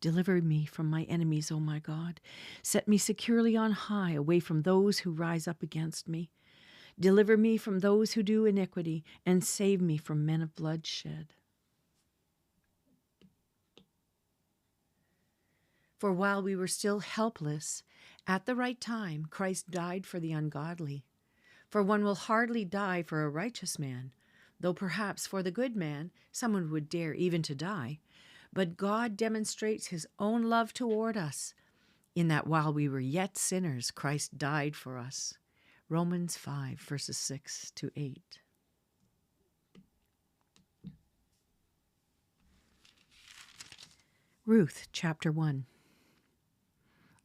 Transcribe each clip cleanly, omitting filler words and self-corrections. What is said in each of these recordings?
Deliver me from my enemies, O my God. Set me securely on high, away from those who rise up against me. Deliver me from those who do iniquity, and save me from men of bloodshed. For while we were still helpless, at the right time, Christ died for the ungodly. For one will hardly die for a righteous man, though perhaps for the good man someone would dare even to die. But God demonstrates his own love toward us, in that while we were yet sinners, Christ died for us. Romans 5, verses 6 to 8. Ruth, chapter 1.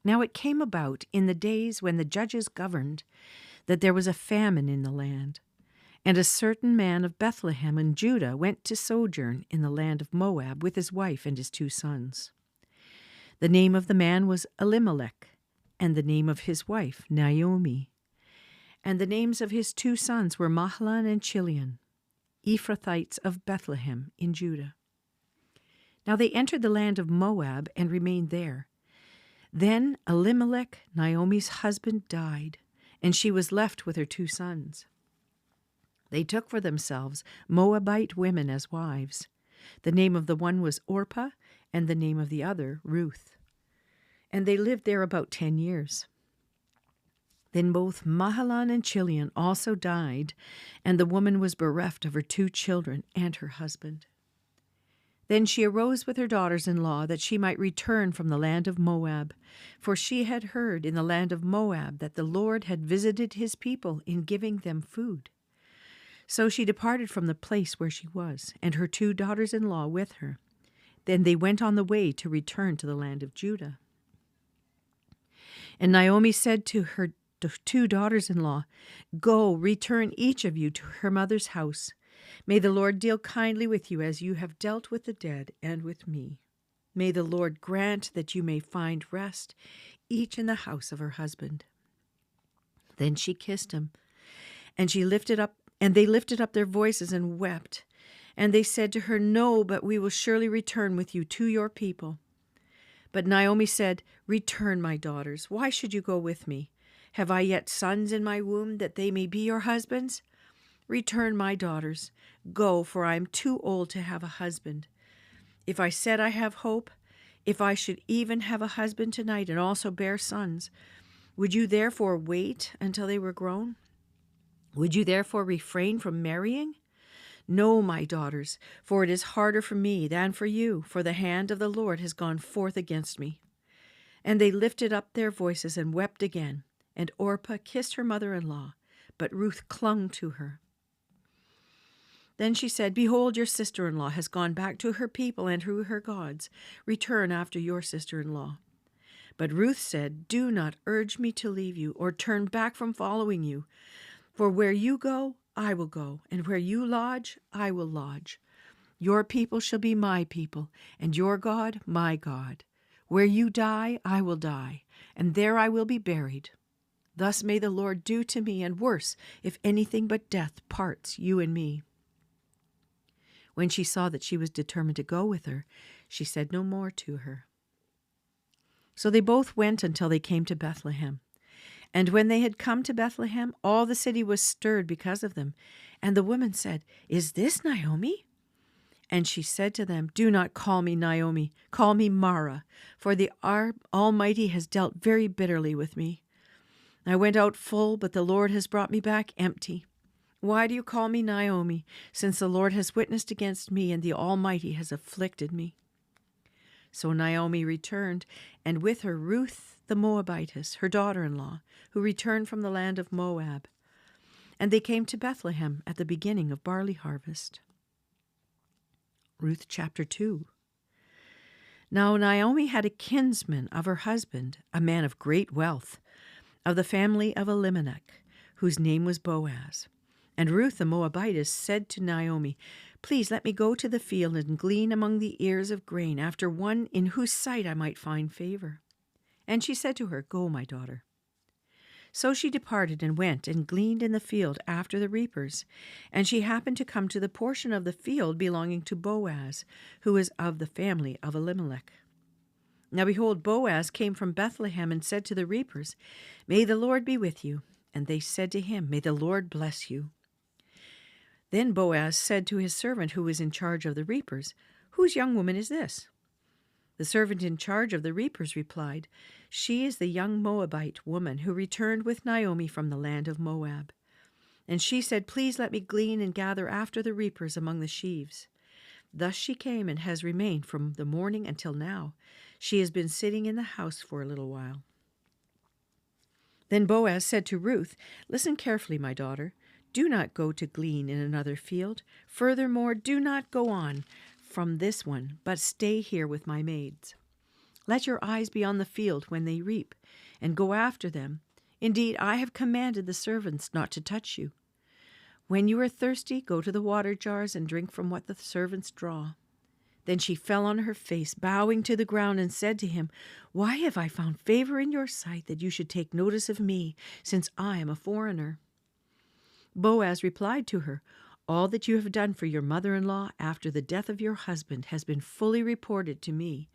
Now it came about in the days when the judges governed that there was a famine in the land. And a certain man of Bethlehem in Judah went to sojourn in the land of Moab with his wife and his 2 sons. The name of the man was Elimelech, and the name of his wife Naomi. And the names of his 2 sons were Mahlon and Chilion, Ephrathites of Bethlehem in Judah. Now they entered the land of Moab and remained there. Then Elimelech, Naomi's husband, died, and she was left with her 2 sons. They took for themselves Moabite women as wives. The name of the one was Orpah, and the name of the other Ruth. And they lived there about 10 years. Then both Mahlon and Chilion also died, and the woman was bereft of her 2 children and her husband. Then she arose with her daughters-in-law that she might return from the land of Moab, for she had heard in the land of Moab that the Lord had visited his people in giving them food. So she departed from the place where she was, and her 2 daughters-in-law with her. Then they went on the way to return to the land of Judah. And Naomi said to her 2 daughters-in-law, "Go, return each of you to her mother's house. May the Lord deal kindly with you as you have dealt with the dead and with me. May the Lord grant that you may find rest, each in the house of her husband." Then she kissed him, and they lifted up their voices and wept. And they said to her, "No, but we will surely return with you to your people." But Naomi said, "Return, my daughters. Why should you go with me? Have I yet sons in my womb that they may be your husbands? Return, my daughters. Go, for I am too old to have a husband. If I said I have hope, if I should even have a husband tonight and also bear sons, would you therefore wait until they were grown? Would you therefore refrain from marrying? No, my daughters, for it is harder for me than for you, for the hand of the Lord has gone forth against me." And they lifted up their voices and wept again, and Orpah kissed her mother-in-law, but Ruth clung to her. Then she said, "Behold, your sister-in-law has gone back to her people and to her gods. Return after your sister-in-law." But Ruth said, "Do not urge me to leave you or turn back from following you. For where you go, I will go, and where you lodge, I will lodge. Your people shall be my people, and your God, my God. Where you die, I will die, and there I will be buried. Thus may the Lord do to me, and worse, if anything but death parts you and me." When she saw that she was determined to go with her, she said no more to her. So they both went until they came to Bethlehem. And when they had come to Bethlehem, all the city was stirred because of them. And the woman said, "Is this Naomi?" And she said to them, "Do not call me Naomi, call me Mara, for the Almighty has dealt very bitterly with me. I went out full, but the Lord has brought me back empty. Why do you call me Naomi, since the Lord has witnessed against me and the Almighty has afflicted me?" So Naomi returned, and with her Ruth the Moabitess, her daughter-in-law, who returned from the land of Moab. And they came to Bethlehem at the beginning of barley harvest. Ruth chapter 2. Now Naomi had a kinsman of her husband, a man of great wealth, of the family of Elimelech, whose name was Boaz. And Ruth the Moabitess said to Naomi, "Please let me go to the field and glean among the ears of grain after one in whose sight I might find favor." And she said to her, "Go, my daughter." So she departed and went and gleaned in the field after the reapers. And she happened to come to the portion of the field belonging to Boaz, who was of the family of Elimelech. Now behold, Boaz came from Bethlehem and said to the reapers, May the Lord be with you. And they said to him, May the Lord bless you. Then Boaz said to his servant who was in charge of the reapers, Whose young woman is this? The servant in charge of the reapers replied, She is the young Moabite woman who returned with Naomi from the land of Moab. And she said, Please let me glean and gather after the reapers among the sheaves. Thus she came and has remained from the morning until now. She has been sitting in the house for a little while. Then Boaz said to Ruth, Listen carefully, my daughter. Do not go to glean in another field. Furthermore, do not go on from this one, but stay here with my maids. Let your eyes be on the field when they reap, and go after them. Indeed, I have commanded the servants not to touch you. When you are thirsty, go to the water jars and drink from what the servants draw. Then she fell on her face, bowing to the ground, and said to him, Why have I found favor in your sight that you should take notice of me, since I am a foreigner? Boaz replied to her, All that you have done for your mother-in-law after the death of your husband has been fully reported to me,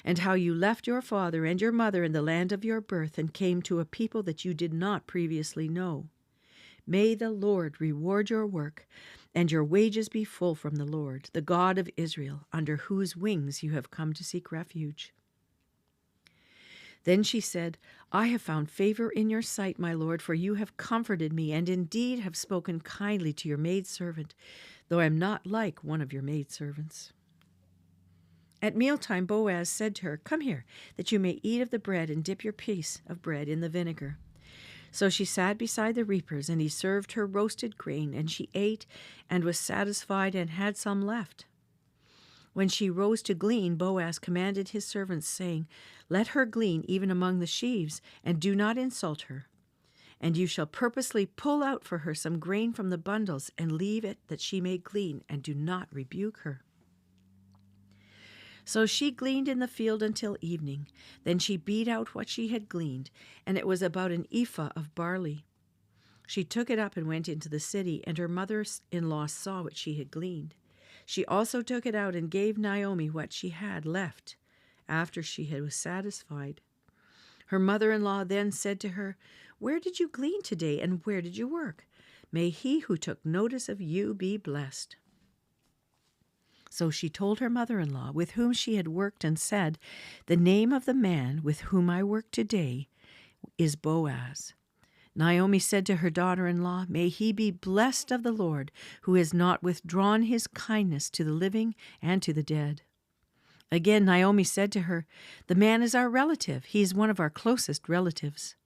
and how you left your father and your mother in the land of your birth and came to a people that you did not previously know. May the Lord reward your work, and your wages be full from the Lord, the God of Israel, under whose wings you have come to seek refuge. Then she said, I have found favor in your sight, my lord, for you have comforted me, and indeed have spoken kindly to your maidservant, though I am not like one of your maidservants. At mealtime Boaz said to her, Come here, that you may eat of the bread and dip your piece of bread in the vinegar. So she sat beside the reapers, and he served her roasted grain, and she ate and was satisfied and had some left. When she rose to glean, Boaz commanded his servants, saying, Let her glean even among the sheaves, and do not insult her. And you shall purposely pull out for her some grain from the bundles, and leave it that she may glean, and do not rebuke her. So she gleaned in the field until evening. Then she beat out what she had gleaned, and it was about an ephah of barley. She took it up and went into the city, and her mother-in-law saw what she had gleaned. She also took it out and gave Naomi what she had left, after she was satisfied. Her mother-in-law then said to her, Where did you glean today, and where did you work? May he who took notice of you be blessed. So she told her mother-in-law, with whom she had worked, and said, The name of the man with whom I work today is Boaz. Naomi said to her daughter-in-law, May he be blessed of the Lord, who has not withdrawn his kindness to the living and to the dead. Again Naomi said to her, The man is our relative. He is one of our closest relatives.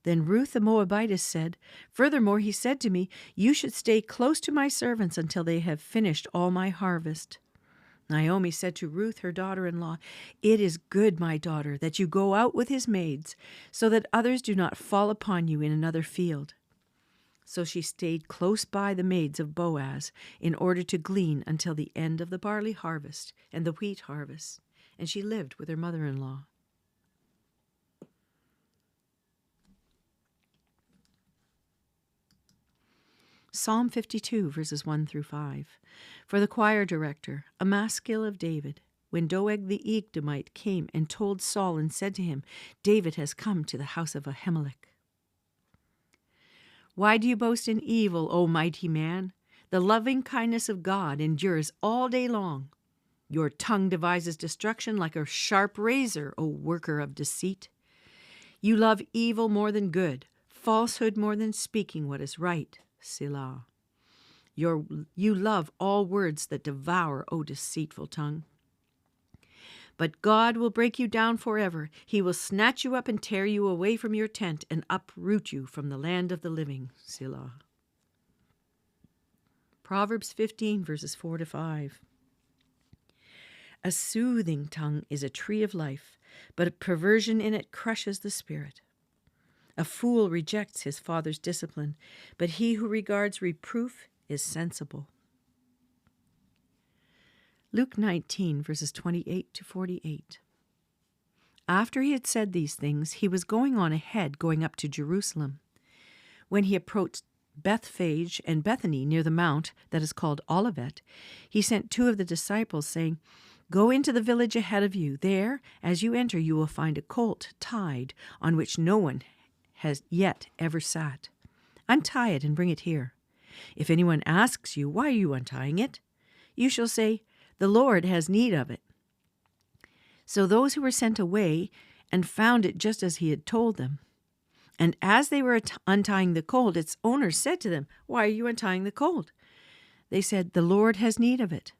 Then Ruth the Moabitess said, Furthermore he said to me, You should stay close to my servants until they have finished all my harvest. Naomi said to Ruth, her daughter-in-law, It is good, my daughter, that you go out with his maids, so that others do not fall upon you in another field. So she stayed close by the maids of Boaz in order to glean until the end of the barley harvest and the wheat harvest, and she lived with her mother-in-law. Psalm 52, verses 1 through 5. For the choir director, a maskil of David, when Doeg the Edomite came and told Saul and said to him, David has come to the house of Ahimelech. Why do you boast in evil, O mighty man? The loving kindness of God endures all day long. Your tongue devises destruction like a sharp razor, O worker of deceit. You love evil more than good, falsehood more than speaking what is right. Selah. You love all words that devour, O deceitful tongue. But God will break you down forever. He will snatch you up and tear you away from your tent and uproot you from the land of the living. Selah. Proverbs 15, verses 4 to 5. A soothing tongue is a tree of life, but a perversion in it crushes the spirit. A fool rejects his father's discipline, but he who regards reproof is sensible. Luke 19, verses 28 to 48. After he had said these things, he was going on ahead, going up to Jerusalem. When he approached Bethphage and Bethany near the mount that is called Olivet, he sent two of the disciples, saying, Go into the village ahead of you. There, as you enter, you will find a colt tied on which no one has yet ever sat. Untie it and bring it here. If anyone asks you, why are you untying it? You shall say, the Lord has need of it. So those who were sent away and found it just as he had told them. And as they were untying the colt, its owners said to them, why are you untying the colt? They said, the Lord has need of it.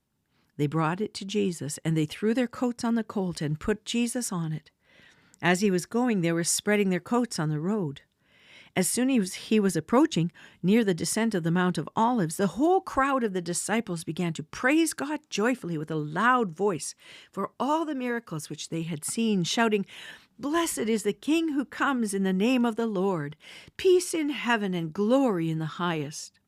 They brought it to Jesus, and they threw their coats on the colt and put Jesus on it. As he was going, they were spreading their coats on the road. As soon as he was approaching near the descent of the Mount of Olives, the whole crowd of the disciples began to praise God joyfully with a loud voice for all the miracles which they had seen, shouting, Blessed is the King who comes in the name of the Lord, peace in heaven and glory in the highest.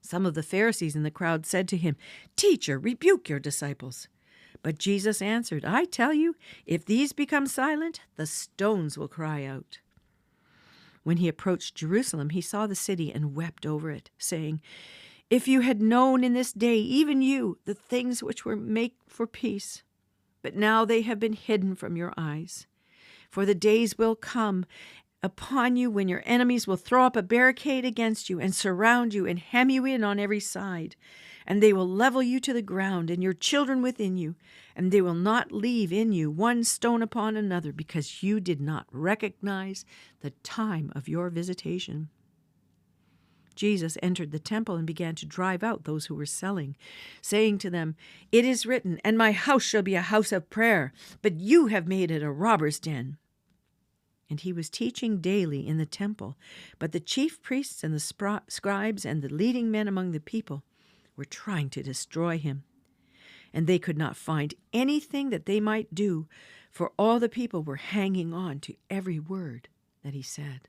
Some of the Pharisees in the crowd said to him, Teacher, rebuke your disciples. But Jesus answered, I tell you, if these become silent, the stones will cry out. When he approached Jerusalem, he saw the city and wept over it, saying, If you had known in this day, even you, the things which were make for peace, but now they have been hidden from your eyes. For the days will come upon you when your enemies will throw up a barricade against you and surround you and hem you in on every side. And they will level you to the ground and your children within you, and they will not leave in you one stone upon another, because you did not recognize the time of your visitation. Jesus entered the temple and began to drive out those who were selling, saying to them, It is written, and my house shall be a house of prayer, but you have made it a robber's den. And he was teaching daily in the temple, but the chief priests and the scribes and the leading men among the people were trying to destroy him. And they could not find anything that they might do, for all the people were hanging on to every word that he said.